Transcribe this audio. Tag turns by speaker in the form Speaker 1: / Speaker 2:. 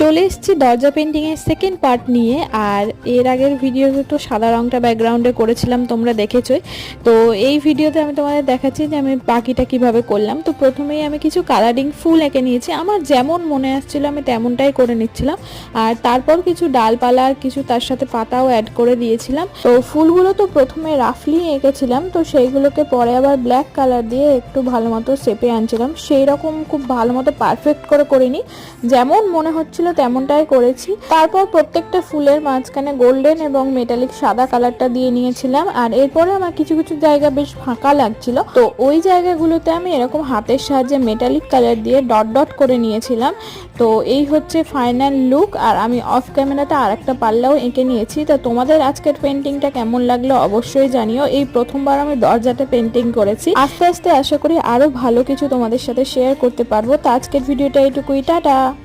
Speaker 1: চলে এসেছি দরজা পেন্টিং এর সেকেন্ড পার্ট নিয়ে। আর এর আগের ভিডিওতে তো সাদা রংটা ব্যাকগ্রাউন্ডে করেছিলাম, তোমরা দেখেছোই। তো এই ভিডিওতে আমি তোমাদের দেখাচ্ছি যে আমি বাকিটা কিভাবে করলাম। তো প্রথমেই আমি কিছু কালারিং ফুল এঁকে নিয়েছি, আমার যেমন মনে আসছিল আমি তেমনটাই করে নিচ্ছিলাম। আর তারপর কিছু ডালপালা আর কিছু তার সাথে পাতাও অ্যাড করে দিয়েছিলাম। তো ফুলগুলো তো প্রথমে রাফলি এঁকেছিলাম, তো সেইগুলোকে পরে আবার ব্ল্যাক কালার দিয়ে একটু ভালো মতো শেপে আনছিলাম। সেই রকম খুব ভালো মতো পারফেক্ট করে করিনি, যেমন মনে হচ্ছিল তেমনটাই করেছি। তারপর প্রত্যেকটা ফুলের মাঝখানে গোল্ডেন এবং মেটালিক সাদা কালারটা দিয়ে নিয়েছিলাম। আর এরপরে আমার কিছু কিছু জায়গা বেশ ফাঁকা লাগছিল, তো ওই জায়গাগুলোতে আমি এরকম হাতের সাহায্যে মেটালিক কালার দিয়ে ডট ডট করে নিয়েছিলাম। তো এই হচ্ছে ফাইনাল লুক। আর আমি অফ ক্যামেরাতে আর একটা পাল্লাও এঁকে নিয়েছি। তো তোমাদের আজকের পেন্টিংটা কেমন লাগলো অবশ্যই জানিও। এই প্রথমবার আমি দরজাটা পেন্টিং করেছি, আস্তে আস্তে আশা করি আরো ভালো কিছু তোমাদের সাথে শেয়ার করতে পারবো। তো আজকের ভিডিওটা এইটুকুই, টাটা।